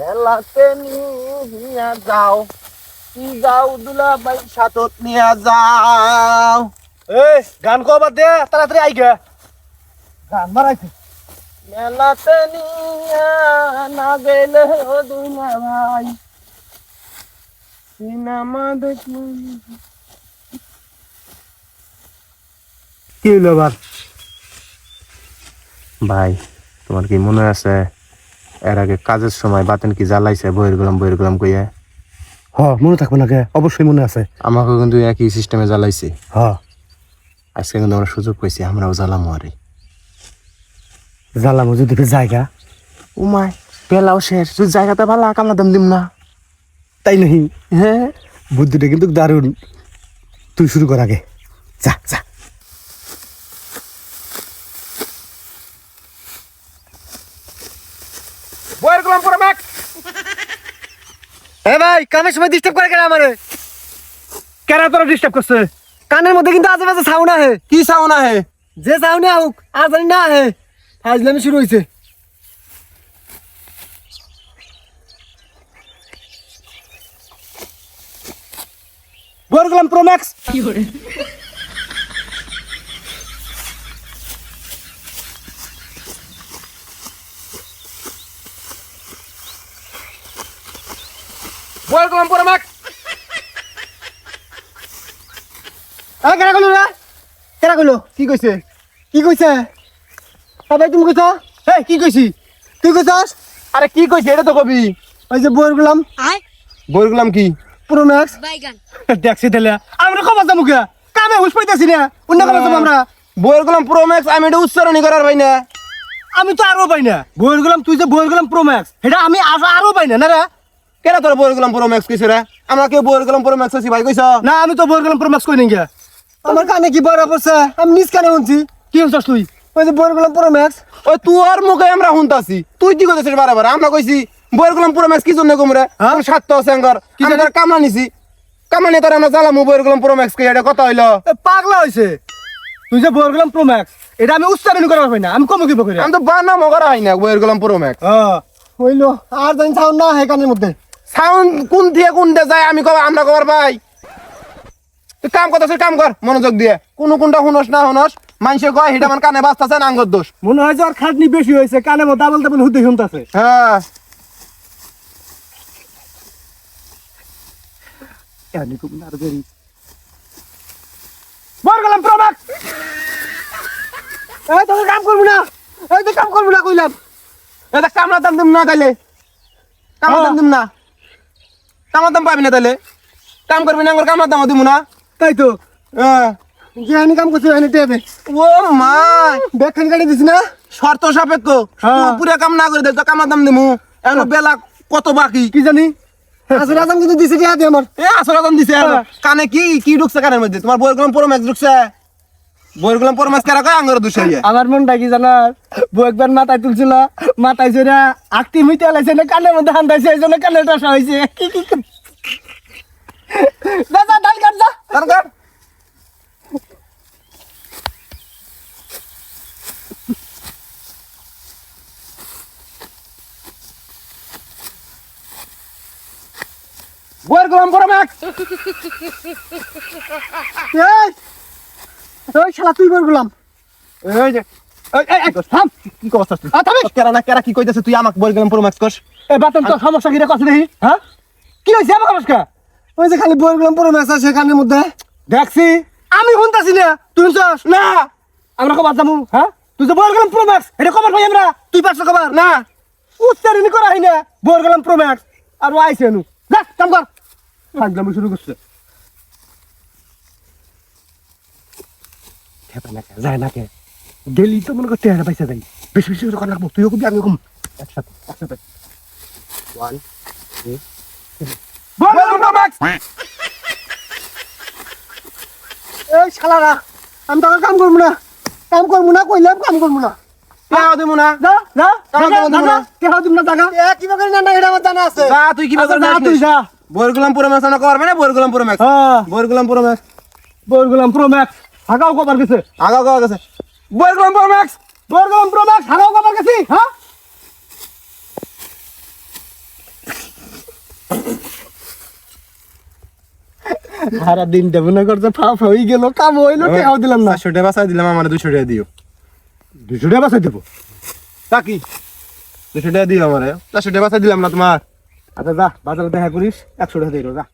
মেলাতে নিয়ে যাও, কি যাও দুলা ভাই সাথত নিয়ে যাও। এই গান কবার দে তাড়াতাড়ি আই গে গান মারাইছে। মেলাতে নিয়ে না গেলে দুলা ভাই সিনেমা দেখুন। কি হইলো আবার? ভাই তোমার কি মনে আছে এর আগে কাজের সময় বাতেন কি জ্বালাইছে বইয়ের গেলাম কইয়া? মনে থাকবে না কে? অবশ্যই মনে আছে। আমাকে কিন্তু একই সিস্টেমে জ্বালাইছে। আজকে কিন্তু আমরা সুযোগ পাইছি, আমরাও জ্বালামো আরে। জ্বালামো যদি জায়গা উমায় পেলাও শেষ, যদি জায়গাটা ভালো কামলা দাম দিম না। তাই নাহি? হ্যাঁ বুদ্ধিটা কিন্তু দারুণ। তুই শুরু কর আগে, যা যা। বইয়ের গোলাম পুরো ম্যাক। এ ভাই, কামের সময় ডিস্টার্ব করে কেন আমারে? কেন তোরা ডিস্টার্ব করছে? কানের মধ্যে কিন্তু আজে বাজে সাউন্ড আহে। কি সাউন্ড আহে? যে সাউন্ড হোক আর জানি না আহে, ফাজলামি শুরু হইছে। বইয়ের গোলাম প্রো ম্যাক্স। বইয়ের গোলাম পুরো ম্যাক। কেনা কইলো রে? কেনা কইলো? কি কইছে? কি কইছে? ভাই তুমি কইছ? এই কি কইছি? তুই কইছস? আরে কি কইছে এটা তো কবি। ওই যে বইয়ের গোলাম বইয়ের গোলাম কি? Pro max. দেখছি তাহলে আমরা কবার যাবো কে? কামে হুশ পাইতাছি না, অন্য কামে যাবো আমরা। বইয়ের গোলাম প্রো ম্যাক্স আমি এটা উচ্চারণই করার ভাই না। আমি তো আরো পাই না বইয়ের গোলাম। তুই যে বইয়ের গোলাম প্রো ম্যাক্স, এটা আমি আরো পাই না। না রে, কেন তোর বইয়ের গোলাম প্রো ম্যাক্স কইছে রে? আমরা কেউ বইয়ের গোলাম প্রো ম্যাক্স আছি ভাই কইছ? না আমি তো বইয়ের গোলাম প্রো ম্যাক্স কই নাই গে। আমার কানে কি বড় পড়ছে? আমি নিজ কানে শুনছি। কি শুনছস তুই? ওই যে বইয়ের গোলাম প্রো ম্যাক্স। ওই তোর মুখে আমরা শুনতাছি, তুই কি কইছিস বারবার? আমরা কইছি বইয়ের গোলাম প্রো ম্যাক্স কি জন্য কমরে? আমি স্বার্থ সেঙ্গর কি জানি কামলা নিছি, কামলা নিয়ে তোর আমরা জ্বালামু বইয়ের গোলাম প্রো ম্যাক্স কে। এটা কথা হইলো? পাগলা হইছে। তুই যে বইয়ের গোলাম প্রো ম্যাক্স, এটা আমি উচ্চারণ করা পাই না। আমি কম কি বকরি? আমি তো বানামো করা হয় না বইয়ের গোলাম প্রো ম্যাক্স। হইলো আর জানি সাউন্ড না হে কানের মধ্যে। সাউন্ড কোন দিয়ে কোন দিয়ে যায় আমি আমরা কবার ভাই। তুই কাম করতেছিস, কাম কর মনোযোগ দিয়ে। কোনটা শুনস না শুনস মানুষে কয় হেটা আমার কানে বাজতাছে না আঙ্গর দোষ। মনে হয় যে আর খাটনি বেশি হয়েছে, কানে মধ্যে ডাবল ডাবল হুতে শুনতাছে। হ্যাঁ কেন খুব না দেরি। বইয়ের গোলাম প্রো ম্যাক্স। এই তোকে কাম করবি না, এই তুই কাম করবি না কইলাম। এটা কামলার দাম দিম না তাইলে? কামলার দাম দিম না? কামলার দাম পাবি না তাইলে? কাম করবি না, কামলার দাম দিব না। তাই তো হ্যাঁ যে আমি কাম করছি এনে টেবে ও মা ব্যাগ খান গাড়ি দিস না। শর্ত সাপেক্ষ। হ্যাঁ। তুই পুরা কাম না করে দে তো কামলার দাম দিমু। এখন বেলা কত বাকি কি জানি আসলে আজাম কিন্তু দিছে টিয়া দে আমার। এ আসল দাম দিছে। হ্যাঁ। কানে কি কি ঢুকছে কানের মধ্যে? তোমার বইয়ের গোলাম প্রো ম্যাক্স ঢুকছে? বইয়ের গোলাম প্রো ম্যাক্স কারা কয় আঙ্গর দোষ হইয়া? আমার মনটা কি জানার, বউ একবার মাথায় তুলছিল, মাথায় জোরা আকতি হইতে লাইছে না, কানের মধ্যে হান্দাইছে, এই জন্য কানে টাসা হয়েছে। কি কি যা যা ডাল কাট যা। কার কার বইয়ের গোলাম প্রো ম্যাক্স। ওই শালা তুই বল গোলাম। এই যে থাম, কি করছস তুই? কেরা না কেরা কি কইতাছে? তুই আমাকে বইয়ের গোলাম প্রো ম্যাক্স কস? এই বাতন তো সমস্যা কি রে কষ্ট দেখি? হ্যাঁ কি হইছে আমার সমস্যা? ওই যে খালি বইয়ের গোলাম পুরো মেসা আছে কানের মধ্যে দেখছি। আমি শুনতাছি না, তুই শুনছস না? আমরা কবার যাবো? হ্যাঁ তুই যে বইয়ের গোলাম প্রো ম্যাক্স, এটা কবার ভাই আমরা? তুই পারছ কবার না উচ্চারণ করা হয় না বইয়ের গোলাম প্রো ম্যাক্স। আর ও আইছে নু, যা কাম কর। ফাজলামি শুরু করছে। খেপে না কে যায় না কে গেলি তো মনে করতে হয় পয়সা যাই বেশি বেশি করে লাগবো। তুইও কবি আমিও কম একসাথে একসাথে। 1 2 বইয়ের গোলাম প্রো ম্যাক্স। এই শালারা আমি তো কাম করবো না, কাম করবো না কইলাম, কাম করবো না। কেউ দিব না। যা যা কাম করবো না। কে হাও দিম না জায়গা কি বাগান না এটা আমার জানা আছে। যা তুই কি বাজার যা তুই যা। বইয়ের গোলাম প্রো ম্যাক্স না করবে না? বইয়ের গোলাম প্রো ম্যাক্স, হ্যাঁ বইয়ের গোলাম প্রো ম্যাক্স। বইয়ের গোলাম প্রো ম্যাক্স হাগাও কবার গেছে। আগাও গাও গেছে বইয়ের গোলাম প্রো ম্যাক্স। বইয়ের গোলাম প্রো ম্যাক্স হাগাও কবার গেছি। হ্যাঁ সারা দিনটা মনে করছে ফাফ হয়ে গেল, কাম হইলো, টাকাও দিলাম না। 400 টাকা বাঁচাই দিলাম, আমার 200 টাকা দিও। 200 টাকা বাঁচাই দেবো। তা কি 200 টাকা দিও আমারে, 400 টাকা বাঁচাই দিলাম না তোমার। আচ্ছা যা, বাজারে দেখা করিস, 100 টাকা দিয়ে যা।